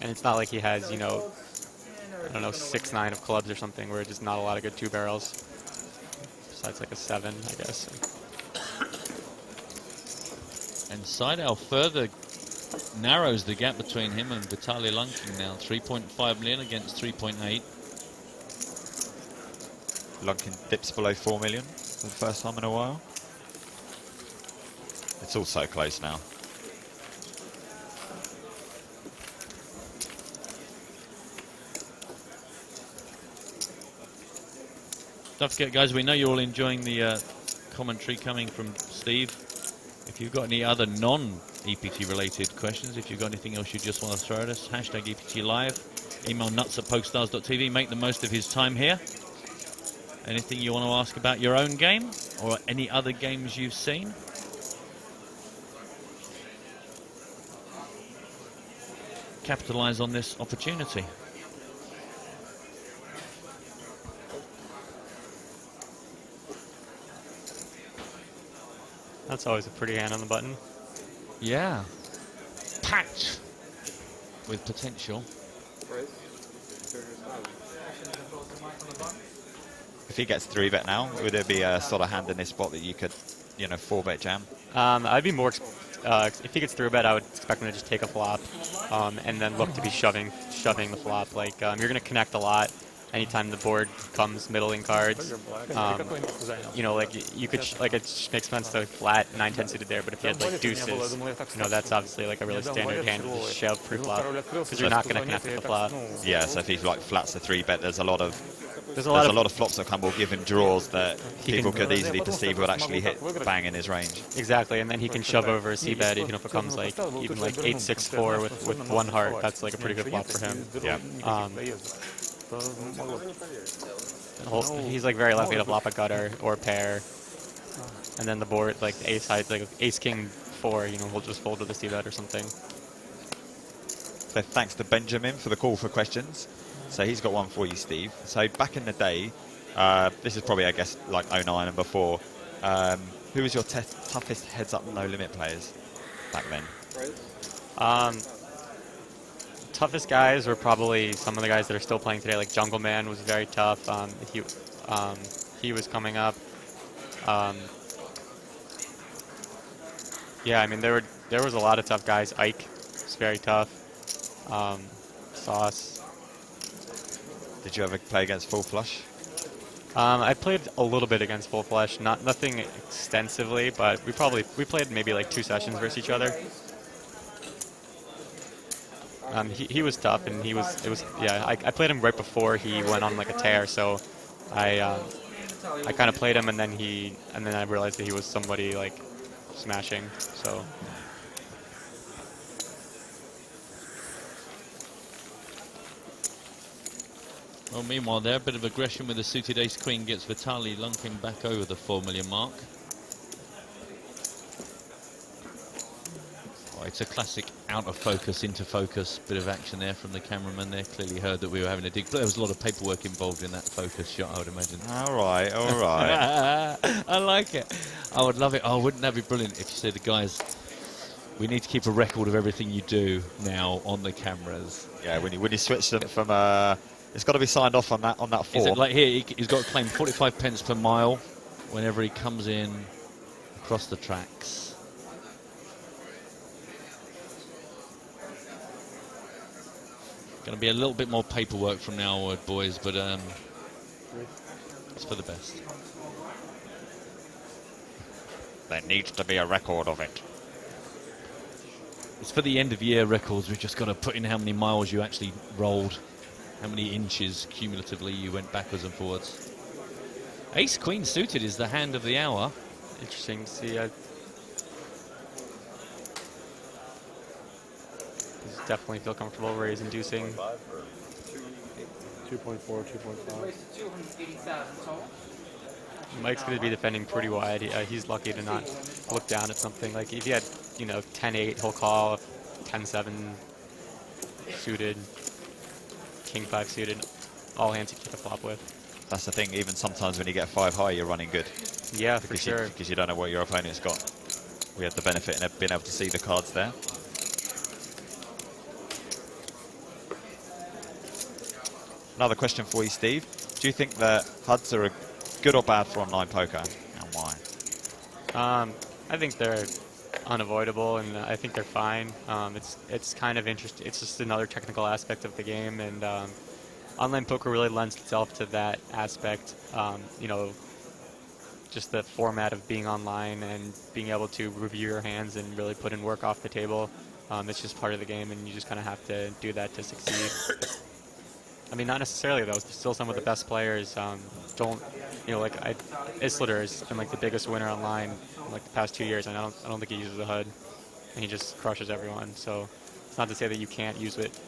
And it's not like he has, you know, I don't know, 6-9 of clubs or something, where just not a lot of good 2-barrels. Besides like a 7, I guess. And Seidel further narrows the gap between him and Vitaly Lunkin now. 3.5 million against 3.8. Lunkin dips below 4 million for the first time in a while. It's all so close now. Don't forget, guys, we know you're all enjoying the commentary coming from Steve. If you've got any other non-EPT related questions, if you've got anything else you just want to throw at us, hashtag EPT Live, email nuts@pokestars.tv, make the most of his time here. Anything you want to ask about your own game or any other games you've seen? Capitalize on this opportunity. That's always a pretty hand on the button. Yeah. Packed with potential. If he gets 3-bet now, would there be a sort of hand in this spot that you could, you know, 4-bet jam? I'd be more, if he gets 3-bet, I would expect him to just take a flop and then look to be shoving the flop. Like, you're going to connect a lot anytime the board comes middling cards. You know, like, you could, like, it makes sense to flat 9-10 suited there, but if you had, like, deuces, you know, that's obviously, like, a really standard hand to just shove pre-flop, because you're not going to connect with the flop. Yeah, so if he, like, flats a 3-bet, there's a lot of flops that come or given draws that people could easily perceive would actually hit bang in his range. Exactly, and then he can shove over a c-bet even if it comes like even like 8-6-4 with one heart. That's like a pretty good flop for him. Yeah. He's like very likely to flop a gutter or pair, and then the board like the ace side like ace king 4. You know, he'll just fold with a c-bet or something. So thanks to Benjamin for the call for questions. So he's got one for you, Steve. So back in the day, this is probably, I guess, like 09 and before, who was your toughest heads-up no-limit players back then? Toughest guys were probably some of the guys that are still playing today, like Jungle Man was very tough. He was coming up. Yeah, I mean, there was a lot of tough guys. Ike was very tough. Sauce. Did you ever play against Full Flush? I played a little bit against Full Flush, nothing extensively, but we played maybe like 2 sessions versus each other. He was tough, and I played him right before he went on like a tear, so I kind of played him, and then I realized that he was somebody like smashing, so. Well, meanwhile there, a bit of aggression with the suited ace-queen gets Vitaly Lunkin back over the 4 million mark. Oh, it's a classic out of focus, into focus bit of action there from the cameraman there. Clearly heard that we were having a dig. There was a lot of paperwork involved in that focus shot, I would imagine. All right, all right. I like it. I would love it. Oh, wouldn't that be brilliant if you said, the guys, we need to keep a record of everything you do now on the cameras. Yeah, when you switch them from... it's got to be signed off on that form. Is it like here, he's got to claim 45 pence per mile whenever he comes in across the tracks. Going to be a little bit more paperwork from now onward, boys, but it's for the best. There needs to be a record of it. It's for the end of year records. We've just got to put in how many miles you actually rolled. How many inches cumulatively you went backwards and forwards. Ace-queen suited is the hand of the hour. Interesting to see. He's definitely feel comfortable where he's inducing. 2.4, 2.5. Mike's going to be defending pretty wide. He's lucky to not look down at something. Like if he had, you know, 10-8, he'll call 10-7 suited. King 5 suited, all hands you kick a flop with. That's the thing, even sometimes when you get 5 high, you're running good. Yeah, for sure. Because you don't know what your opponent's got. We had the benefit of being able to see the cards there. Another question for you, Steve. Do you think that HUDs are good or bad for online poker, and why? I think they're unavoidable, and I think they're fine. It's kind of interesting. It's just another technical aspect of the game, and online poker really lends itself to that aspect. Just the format of being online and being able to review your hands and really put in work off the table. It's just part of the game, and you just kind of have to do that to succeed. I mean, not necessarily though. Still, some of the best players don't. Like Islitter has been like the biggest winner online in, like the past 2 years, and I don't think he uses a HUD, and he just crushes everyone. So it's not to say that you can't use it.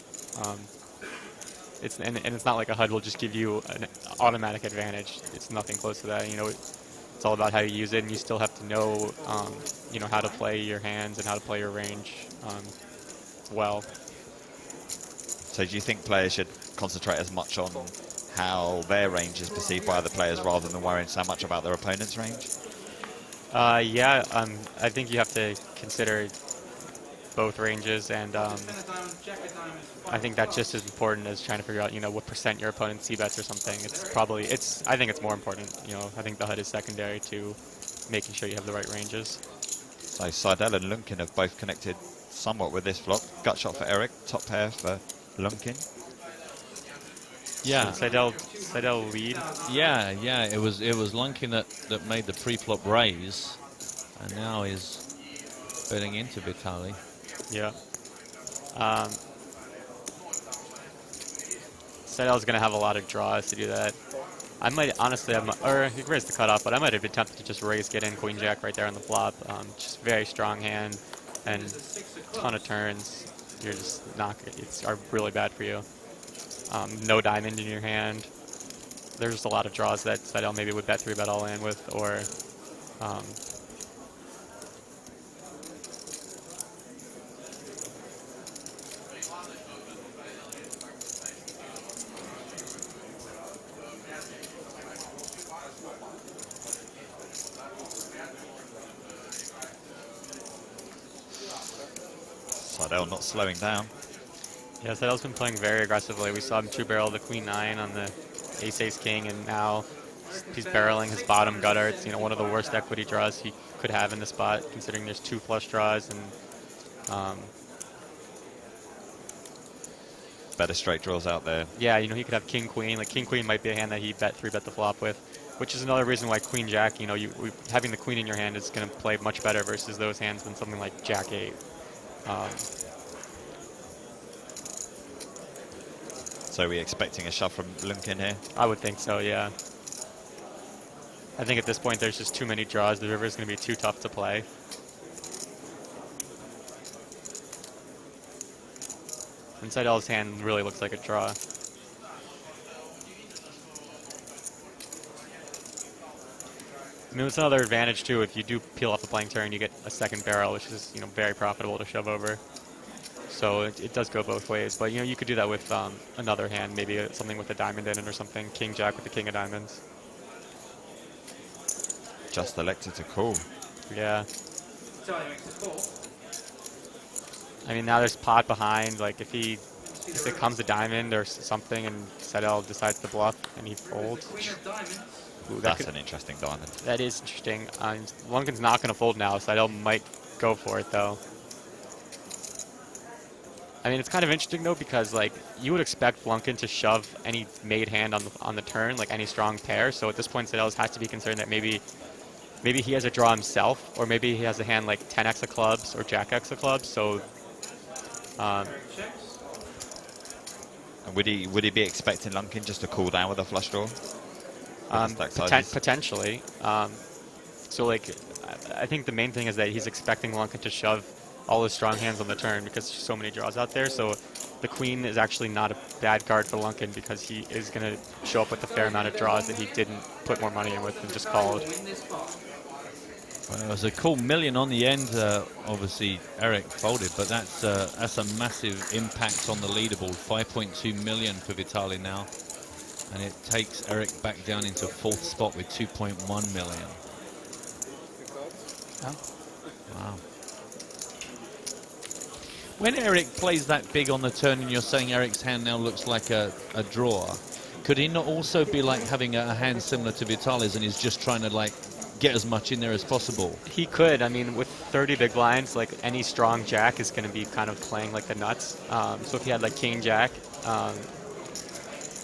Um, and it's not like a HUD will just give you an automatic advantage. It's nothing close to that. It's all about how you use it, and you still have to know, how to play your hands and how to play your range well. So do you think players should concentrate as much on how their range is perceived by other players rather than worrying so much about their opponent's range? Yeah, I think you have to consider both ranges, and I think that's just as important as trying to figure out, what percent your opponent c-bets or something. I think it's more important. I think the HUD is secondary to making sure you have the right ranges. So Seidel and Lunkin have both connected somewhat with this flop. Gut shot for Eric, top pair for Lunkin. Yeah, Seidel lead. yeah. It was Lunkin that made the pre-flop raise, and now is betting into Vitali. Yeah. Seidel's going to have a lot of draws to do that. I might honestly or he raised the cutoff, but I might have been tempted to just raise, get in Queen Jack right there on the flop. Just very strong hand and ton of turns. You're just not. Are really bad for you. No diamond in your hand. There's just a lot of draws that Seidel maybe would bet 3-bet all in with, or Seidel not slowing down. yeah, Seidel's been playing very aggressively. We saw him 2-barrel the Queen 9 on the Ace King, and now he's barreling his bottom gutter. It's one of the worst equity draws he could have in the spot, considering there's 2 flush draws and Better straight draws out there. yeah, he could have King Queen. Like King Queen might be a hand that he 3-bet the flop with, which is another reason why Queen Jack. Having the Queen in your hand is going to play much better versus those hands than something like Jack 8. So we're expecting a shove from Lunkin here? I would think so, yeah. I think at this point there's just too many draws. The river is going to be too tough to play. And Seidel's hand really looks like a draw. I mean, it's another advantage too. If you do peel off the blank turn, you get a second barrel, which is very profitable to shove over. So it does go both ways. But you could do that with another hand, maybe something with a diamond in it or something. King Jack with the King of Diamonds. Just elected to call. Yeah. I mean, now there's pot behind. Like if it comes a diamond or something, and Seidel decides to bluff and he folds. Ooh, That's an interesting diamond. That is interesting. Lunkin's not going to fold now. Seidel might go for it though. I mean, it's kind of interesting though because like you would expect Lunkin to shove any made hand on the turn, like any strong pair. So at this point, Seidel has to be concerned that maybe he has a draw himself, or maybe he has a hand like 10x of clubs or Jack X of clubs. So. And would he be expecting Lunkin just to cool down with a flush draw? Potentially. So like, I think the main thing is that he's expecting Lunkin to shove all his strong hands on the turn because there's so many draws out there. So the Queen is actually not a bad card for Lunkin because he is going to show up with a fair amount of draws that he didn't put more money in with and just called. Well, it was a cool million on the end. Obviously, Eric folded, but that's a massive impact on the leaderboard. 5.2 million for Vitali now, and it takes Eric back down into 4th spot with 2.1 million. Oh. Wow. When Eric plays that big on the turn and you're saying Eric's hand now looks like a draw, could he not also be like having a hand similar to Vitali's and he's just trying to like get as much in there as possible? He could. I mean, with 30 big blinds, like any strong jack is going to be kind of playing like the nuts. So if he had like king jack,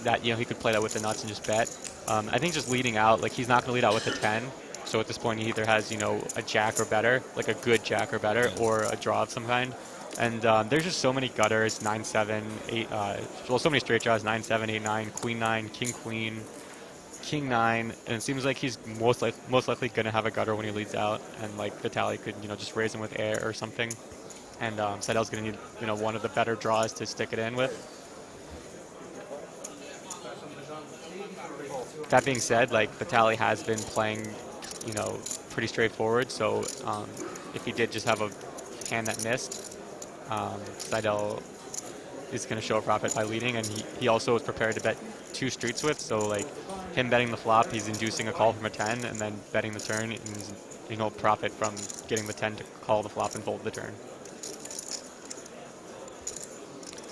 that he could play that with the nuts and just bet. I think just leading out, like he's not going to lead out with a 10. So at this point, he either has a jack or better, like a good jack or better, or a draw of some kind. And there's just so many gutters, 9-7, 8. Well, so many straight draws, 9-7, 8-9, queen 9, king queen, king 9, and it seems like he's most likely going to have a gutter when he leads out, and like Vitali could just raise him with air or something, and Seidel's going to need one of the better draws to stick it in with. That being said, like Vitali has been playing pretty straightforward, so if he did just have a hand that missed, Seidel is going to show a profit by leading, and he also is prepared to bet 2 streets with, so like him betting the flop, he's inducing a call from a 10, and then betting the turn, and he'll profit from getting the 10 to call the flop and fold the turn.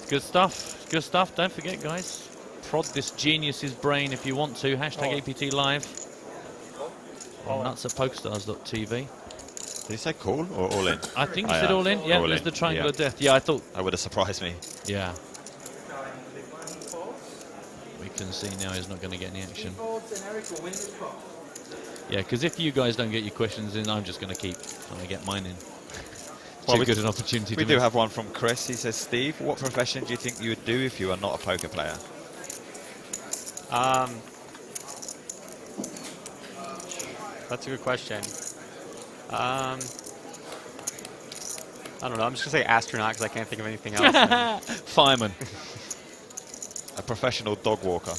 Good stuff. Good stuff. Don't forget, guys, prod this genius's brain if you want to. Hashtag APT Live on nuts at pokerstars.tv. Did he say call or all in? I think he said all in. Yeah, there's the triangle of death. Yeah, I thought. That would have surprised me. Yeah. We can see now he's not going to get any action. Yeah, because if you guys don't get your questions in, I'm just going to keep trying to get mine in. Too good an opportunity. We do have one from Chris. He says, Steve, what profession do you think you would do if you are not a poker player? That's a good question. I don't know. I'm just going to say astronaut because I can't think of anything else. Fireman. A professional dog walker.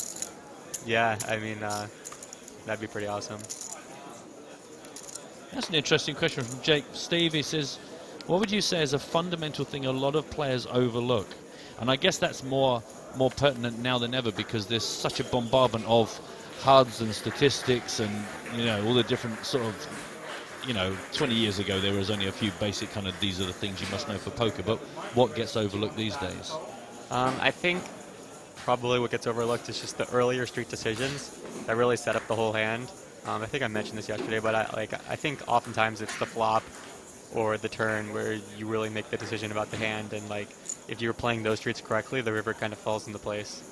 Yeah, I mean, that'd be pretty awesome. That's an interesting question from Jake. Steve, he says, what would you say is a fundamental thing a lot of players overlook? And I guess that's more pertinent now than ever because there's such a bombardment of HUDs and statistics and, all the different sort of, 20 years ago there was only a few basic kind of these are the things you must know for poker. But what gets overlooked these days? I think probably what gets overlooked is just the earlier street decisions that really set up the whole hand. I think I mentioned this yesterday, but I think oftentimes it's the flop or the turn where you really make the decision about the hand, and like if you're playing those streets correctly, the river kind of falls into place.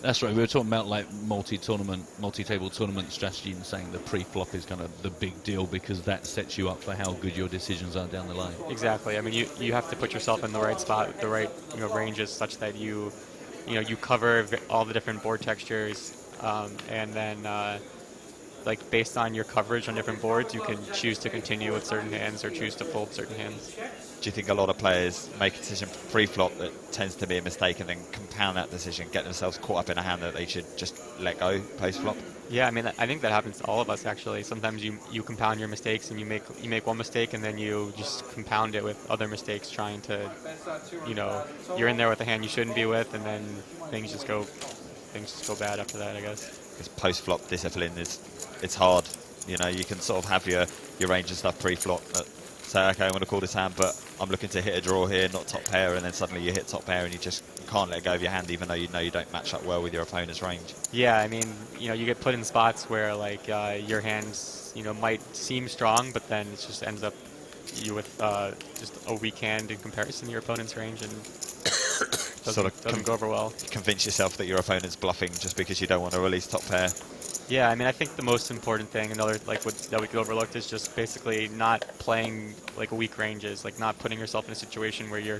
That's right. We were talking about like multi-table tournament strategy, and saying the pre-flop is kind of the big deal because that sets you up for how good your decisions are down the line. Exactly. I mean, you have to put yourself in the right spot, the right ranges, such that you cover all the different board textures, and then like based on your coverage on different boards, you can choose to continue with certain hands or choose to fold certain hands. Do you think a lot of players make a decision pre-flop that tends to be a mistake and then compound that decision, get themselves caught up in a hand that they should just let go post-flop? Yeah, I mean, I think that happens to all of us actually. Sometimes you compound your mistakes and you make one mistake and then you just compound it with other mistakes, trying to, you're in there with a hand you shouldn't be with, and then things just go bad after that, I guess. Because post-flop discipline it's hard. You can sort of have your range and stuff pre-flop, but say, okay, I'm going to call this hand, but I'm looking to hit a draw here, not top pair, and then suddenly you hit top pair and you can't let go of your hand, even though you don't match up well with your opponent's range. Yeah, I mean, you get put in spots where like your hands, might seem strong, but then it just ends up you with just a weak hand in comparison to your opponent's range, and doesn't go over well. Convince yourself that your opponent's bluffing just because you don't want to release top pair. Yeah, I mean, I think the most important thing, that we could overlook, is just basically not playing like weak ranges, like not putting yourself in a situation where you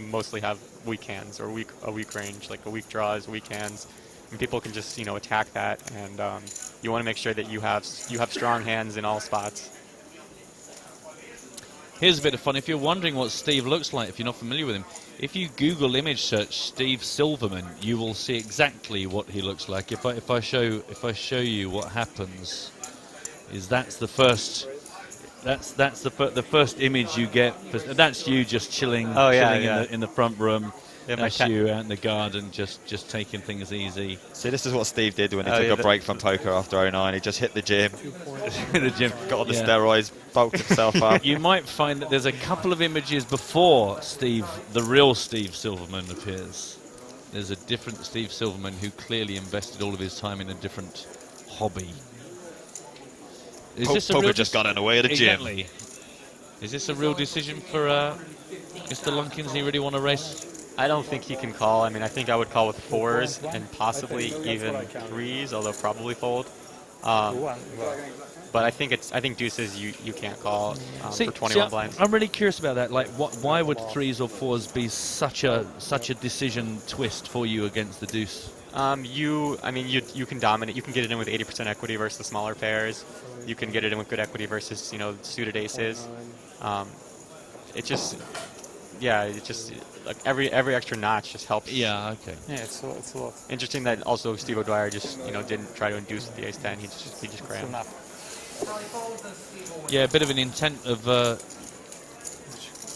mostly have weak hands or a weak range, like a weak draws, weak hands, and people can just attack that, and you want to make sure that you have strong hands in all spots. Here's a bit of fun. If you're wondering what Steve looks like, if you're not familiar with him, if you Google image search Steve Silverman, you will see exactly what he looks like. If I show you what happens, is that's the first image you get. That's you just chilling, in the front room. Yeah, That's you out in the garden, just taking things easy. See, this is what Steve did when he Oh, took yeah, a break from poker after '09. He just hit the gym, In the gym. got on the Yeah. steroids, bulked himself up. You might find that there's a couple of images before Steve, the real Steve Silverman, appears. There's a different Steve Silverman who clearly invested all of his time in a different hobby. Is this a Poker real just got in the way of the gym. Exactly. Is this a real decision for Mr. Lunkins? Does he really want to race? I don't think he can call. I mean, I think I would call with 4s and possibly even 3s, although probably fold. But I think deuces you can't call for 21 blinds. I'm really curious about that. Like, why would 3s or 4s be such a decision twist for you against the deuce? You can dominate. You can get it in with 80% equity versus the smaller pairs. You can get it in with good equity versus suited aces. It just like every extra notch just helps. Yeah. Okay. Yeah, it's a lot. Interesting that also Steve O'Dwyer just didn't try to induce with the ace 10. He just It's crammed. enough. Yeah, a bit of an intent of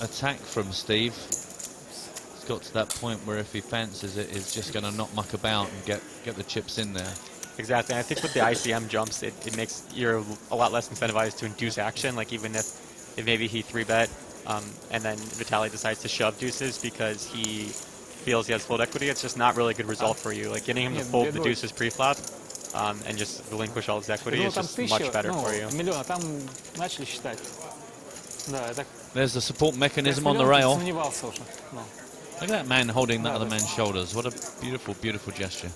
attack from Steve. It's got to that point where if he fancies it, he's just going to not muck about and get the chips in there. Exactly. And I think with the ICM jumps, it makes you're a lot less incentivized to induce action. Like even if maybe he 3-bet and then Vitaly decides to shove deuces because he feels he has fold equity, it's just not really a good result for you. Like getting him to fold the deuces pre-flop and just relinquish all his equity is just much better for you. Миллион, а там начали считать. Да, это There's the support mechanism on the миллион, rail. сомневался уже. No. Look at that man holding that other man's shoulders. What a beautiful, beautiful gesture.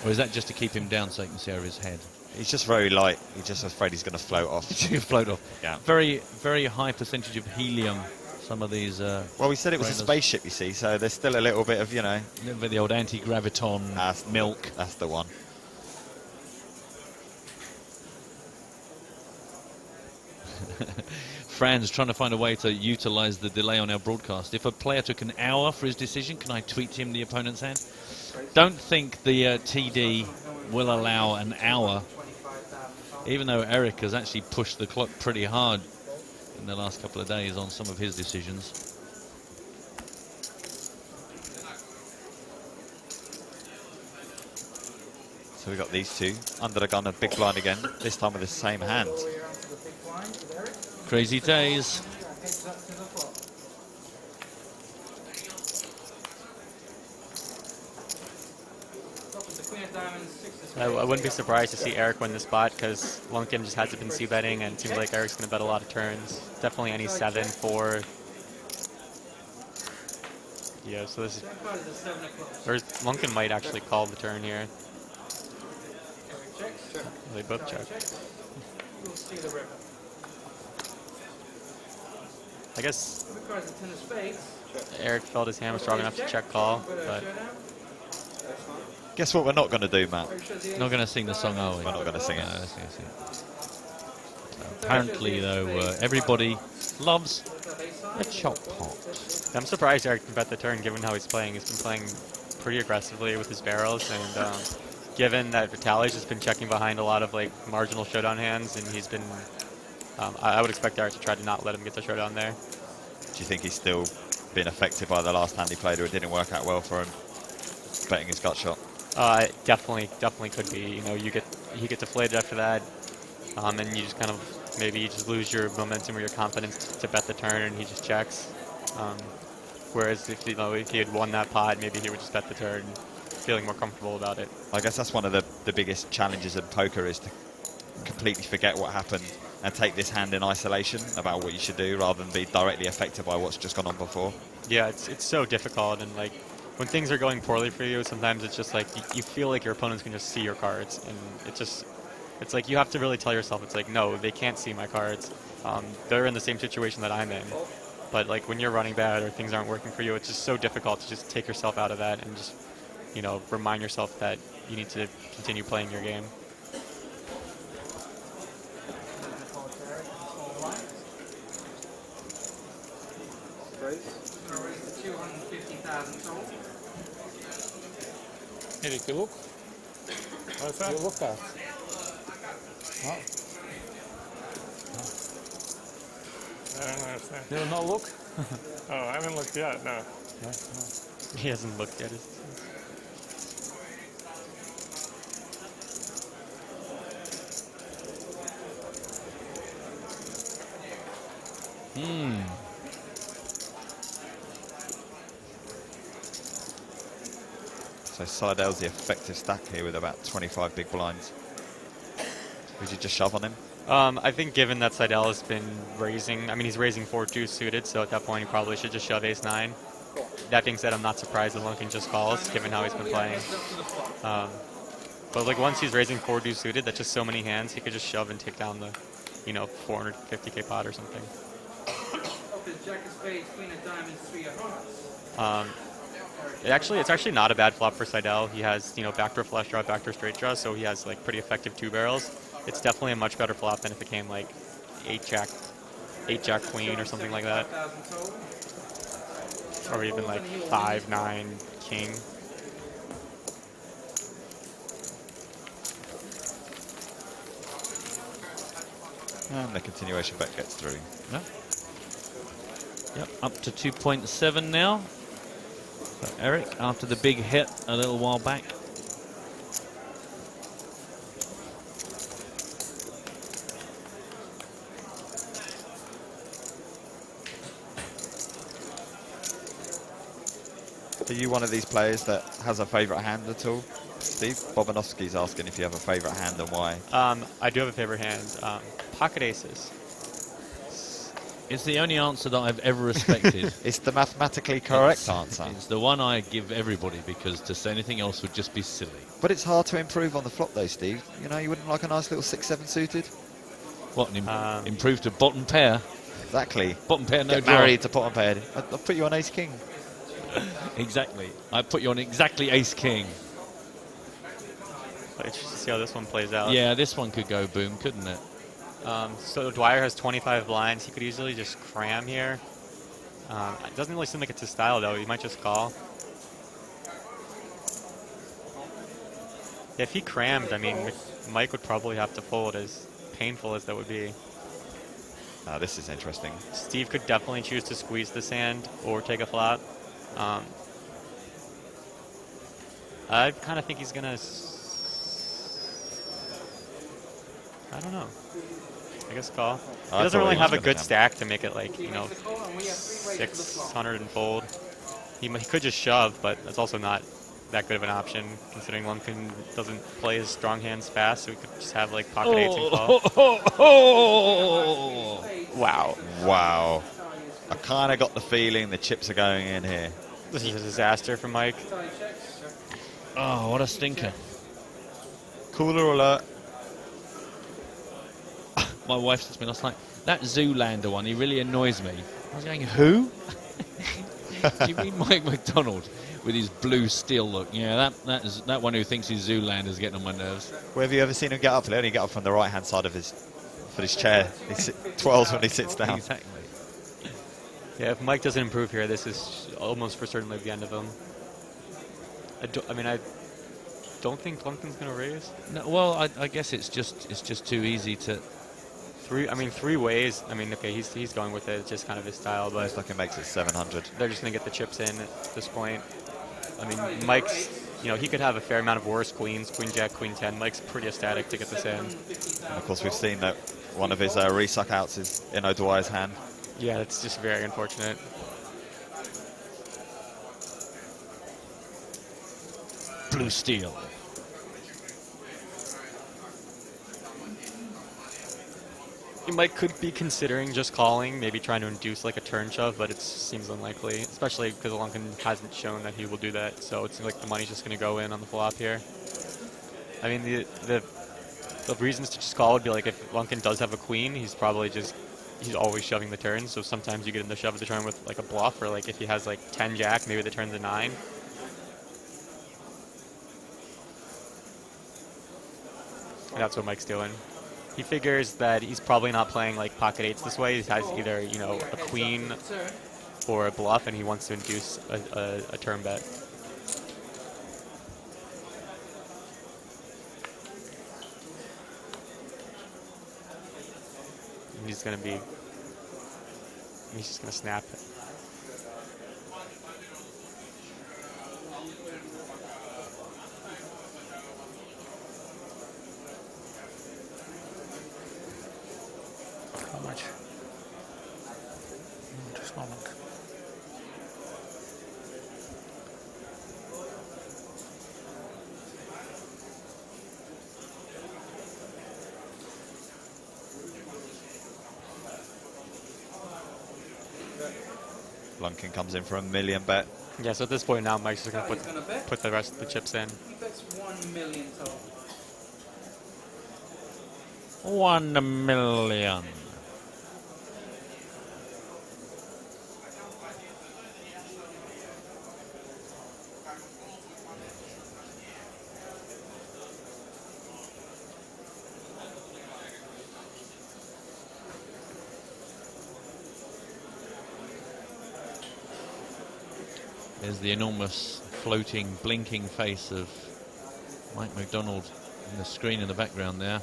Or is that just to keep him down so you can see over his head? He's just very light. He's just afraid he's going to float off. Float off. Yeah. Very, very high percentage of helium. Some of these. Well, we said it was a trailers. spaceship, you see, so there's still a little bit of, A little bit of the old anti-graviton milk. That's the one. Fran's trying to find a way to utilize the delay on our broadcast. If a player took an hour for his decision, can I tweet him the opponent's hand? Don't think the TD will allow an hour, even though Eric has actually pushed the clock pretty hard in the last couple of days on some of his decisions. So we've got these two under the gun, a big blind again, this time with the same hand. Crazy days. I wouldn't be surprised to see Eric win the spot because Lunkin just hasn't been c-betting and it seems like Eric's going to bet a lot of turns. Definitely any 7, 4. Yeah, so this is... Or Lunkin might actually call the turn here. They both check. I guess Eric felt his hand was strong enough to check call, but... Guess what we're not going to do, Matt? Not going to sing the song, are we? We're not going to sing it. No, let's see. Apparently, though, everybody loves a chop pot. I'm surprised Eric can bet the turn given how he's playing. He's been playing pretty aggressively with his barrels, and given that Vitaly's just been checking behind a lot of like marginal showdown hands, and he's been... I would expect Eric to try to not let him get the showdown there. Do you think he's still been affected by the last hand he played, or it didn't work out well for him, betting his gut shot? Definitely could be. You get deflated after that, and you just kind of maybe you just lose your momentum or your confidence to bet the turn, and he just checks. Whereas if he had won that pot, maybe he would just bet the turn, feeling more comfortable about it. I guess that's one of the biggest challenges in poker is to completely forget what happened and take this hand in isolation about what you should do rather than be directly affected by what's just gone on before. Yeah, it's so difficult, and like when things are going poorly for you, sometimes it's just like you feel like your opponents can just see your cards, and it's like you have to really tell yourself, it's like, no, they can't see my cards. They're in the same situation that I'm in. But like when you're running bad or things aren't working for you, it's just so difficult to just take yourself out of that and just, remind yourself that you need to continue playing your game. Eric, you look? What's that? You look at. No? I don't understand. You no look? Oh, I haven't looked yet, no. He hasn't looked yet. So Seidel's the effective stack here with about 25 big blinds. Would you just shove on him? I think given that Seidel has been raising, I mean, he's raising 4-2 suited, so at that point he probably should just shove ace-9. That being said, I'm not surprised that Lunkin just calls, given how he's been playing. But like once he's raising 4-2 suited, that's just so many hands, he could just shove and take down the, 450k pot or something. It's actually not a bad flop for Seidel. He has, backdoor flush draw, backdoor straight draw, so he has like pretty effective 2 barrels. It's definitely a much better flop than if it came like 8-jack queen or something like that. Or even like 5-9 king. And the continuation bet gets through. Yeah. Yep, up to 2.7 now. So Eric, after the big hit a little while back. Are you one of these players that has a favourite hand at all? Steve, Bobanovsky's asking if you have a favourite hand and why. I do have a favorite hand. Pocket aces. It's the only answer that I've ever respected. It's the mathematically correct answer. It's the one I give everybody, because to say anything else would just be silly. But it's hard to improve on the flop though, Steve. You wouldn't like a nice little 6-7 suited? What, improve to bottom pair? Exactly. Bottom pair, no Get draw. married to bottom pair. I'll put you on ace king. Exactly. I put you on exactly ace king. Let's just see how this one plays out. Yeah, this one could go boom, couldn't it? So Dwyer has 25 blinds. He could easily just cram here. It doesn't really seem like it's his style, though. He might just call. Yeah, if he crammed, I mean, Mike would probably have to fold, as painful as that would be. This is interesting. Steve could definitely choose to squeeze this hand or take a flop. I kind of think he's going to... I don't know. I guess call. He doesn't really have a good stack to make it like, 600 and fold. He could just shove, but that's also not that good of an option, considering Lumpkin doesn't play his strong hands fast, so he could just have like pocket eights and call. Wow. Wow. I kind of got the feeling the chips are going in here. This is a disaster for Mike. Oh, what a stinker. Cooler alert. My wife said to me last night, that Zoolander one, he really annoys me. I was going, who? Do you mean Mike McDonald with his blue steel look? Yeah, that one who thinks he's Zoolander's getting on my nerves. Where have you ever seen him get up? He only get up from the right-hand side of his chair. He twirls when he sits down. Exactly. Yeah, if Mike doesn't improve here, this is almost for certainly the end of him. I don't think Lumpkin's going to raise. No, well, I guess it's just too easy to... Three ways. Okay, he's going with it. It's just kind of his style, but Looks like it makes it 700. they're just going to get the chips in at this point. Mike's, he could have a fair amount of worse queens, queen jack, queen 10. Mike's pretty ecstatic to get this in. And of course, we've seen that one of his resuck outs is in O'Dwyer's hand. Yeah, that's just very unfortunate. Blue steel. Mike could be considering just calling, maybe trying to induce like a turn shove, but it seems unlikely, especially because Lunkin hasn't shown that he will do that. So it seems like the money's just going to go in on the flop here. The reasons to just call would be like if Lunkin does have a queen, he's always shoving the turn. So sometimes you get him to shove the turn with like a bluff, or like if he has like 10 jack, maybe the turn's a 9. And that's what Mike's doing. He figures that he's probably not playing like pocket eights this way. He has either, a queen or a bluff, and he wants to induce a turn bet. And he's just gonna snap it. Lunkin comes in for a million bet. Yeah, so at this point now, Mike's just going to put the rest of the chips in. He bets 1 million total. 1 million. There's the enormous floating, blinking face of Mike McDonald in the screen in the background there.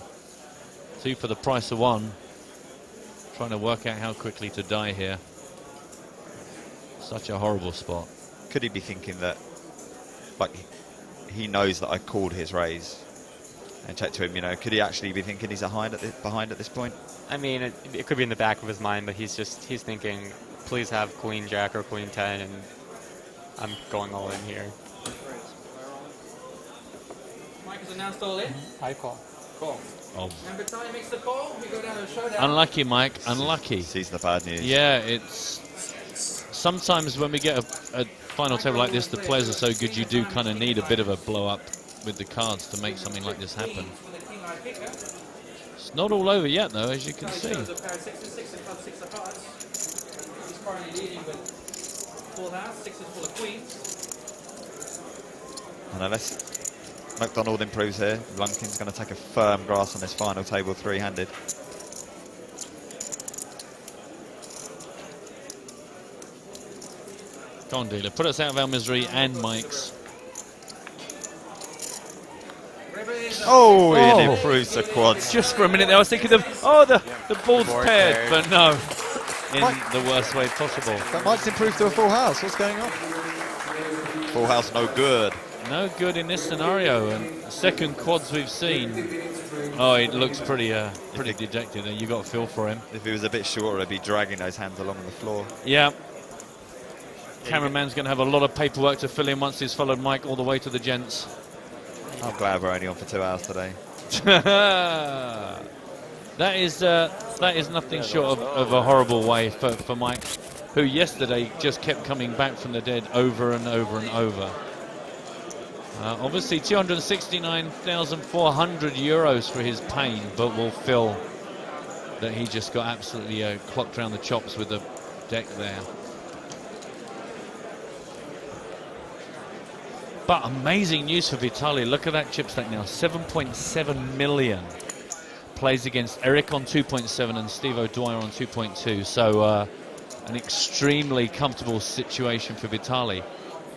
2 for the price of 1. Trying to work out how quickly to die here. Such a horrible spot. Could he be thinking that, like, he knows that I called his raise and checked to him, you know, could he actually be thinking he's behind at this point? I mean, it could be in the back of his mind, but he's thinking, please have Queen Jack or Queen 10, and I'm going all in here. Mike has announced all in. I call. Call. Oh. And Vitaly makes the call. We go down to a showdown. Unlucky, Mike. Unlucky. Sees the bad news. Yeah, it's sometimes when we get a final table like this, the players are so good you do kind of need a bit of a blow up with the cards to make something like this happen. It's not all over yet, though, as you can see. A pair of 6 and 6 and club 6 of hearts. He's currently leading with full house, 6 is full of queens. And unless McDonald improves here, Lunkin's going to take a firm grasp on this final table, 3-handed. Come on, dealer. Put us out of our misery and Mike's. Oh, he improves the quads. Just for a minute there, I was thinking of, the board's Board paired, paired. but no. In Mike. the worst way possible. But Mike's improved to a full house. What's going on? Full house, no good. No good in this scenario, and second quads we've seen. Oh, it looks pretty dejected. You got a feel for him. If he was a bit shorter, he'd be dragging those hands along the floor. Yeah. Cameraman's going to have a lot of paperwork to fill in once he's followed Mike all the way to the gents. I'm glad we're only on for 2 hours today. That is nothing short of a horrible way for Mike, who yesterday just kept coming back from the dead over and over and over. Obviously 269,400 euros for his pain, but we'll feel that he just got absolutely clocked around the chops with the deck there. But amazing news for Vitaly. Look at that chip stack now, 7.7 million. Plays against Eric on 2.7 and Steve O'Dwyer on 2.2. So an extremely comfortable situation for Vitaly,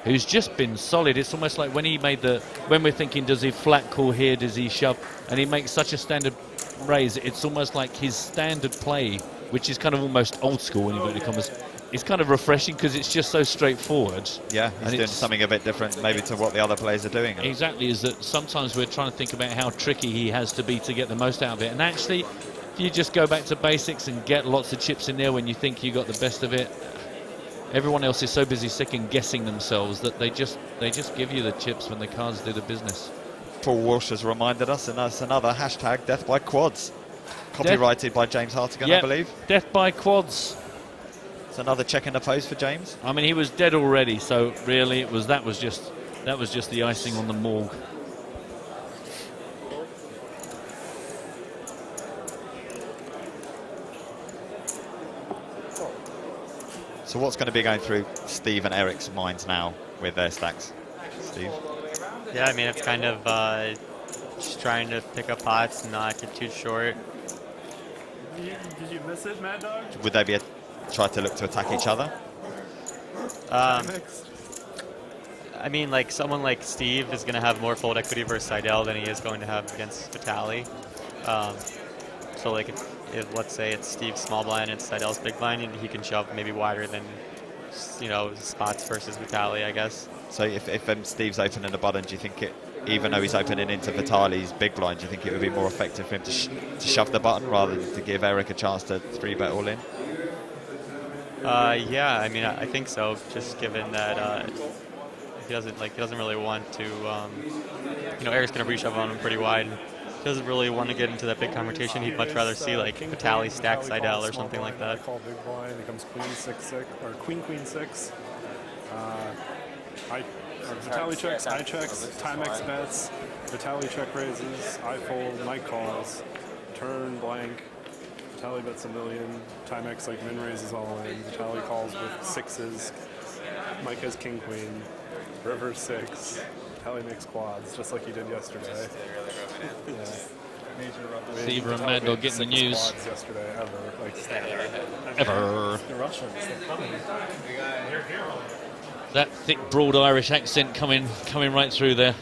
who's just been solid. It's almost like when he made when we're thinking, does he flat call here, does he shove? And he makes such a standard raise. It's almost like his standard play, which is kind of almost old school in inverted commas. It's kind of refreshing because it's just so straightforward. Yeah, he's doing something a bit different maybe to what the other players are doing. Exactly, is that sometimes we're trying to think about how tricky he has to be to get the most out of it. And actually, if you just go back to basics and get lots of chips in there when you think you got the best of it, everyone else is so busy second guessing themselves that they just give you the chips when the cards do the business. Paul Walsh has reminded us, and that's another hashtag, Death by Quads. Copyrighted by James Hartigan, Yep, I believe. Death by quads. It's another check in the post for James. I mean, he was dead already, so really that was just the icing on the morgue. So what's going to be going through Steve and Eric's minds now with their stacks? Steve? Yeah, I mean, it's kind of just trying to pick up pots and not get too short. Did you miss it, Mad Dog? Would they be try to look to attack each other? I mean, like, someone like Steve is going to have more fold equity versus Seidel than he is going to have against Vitaly. So, like, if let's say it's Steve's small blind and Seidel's big blind, and he can shove maybe wider than, you know, spots versus Vitaly, I guess. So if Steve's opening a button, do you think it, even though he's opening into Vitaly's big blind, do you think it would be more effective for him to shove the button rather than to give Eric a chance to 3-bet all in? Yeah, I mean, I think so. Just given that he doesn't really want to. You know, Eric's gonna reshove on him pretty wide. doesn't really want to get into that big conversation. He'd much rather see like Vitali stack Seidel or something like that. I call big blind. It comes queen 6-6 or queen 6. Vitali checks, I checks, Timex bets, Vitali check raises, I fold, Mike calls, turn blank, Vitali bets $1 million, Timex like min raises all in, Vitali calls with 6s, Mike has king queen, river 6, Vitali makes quads just like he did yesterday. Yeah. Steve and Mandel getting the news. Yesterday, ever. Ever. The Russians, they're coming. That thick, broad Irish accent coming right through there.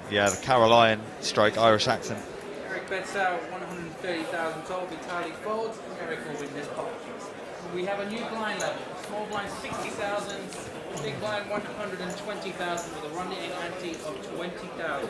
Yeah, the Caroline stroke Irish accent. Eric bets out 130,000 total. Vitali folds. Eric will win this pot. We have a new blind level. Small blind 60,000. Big blind 120,000 with a running ante of 20,000.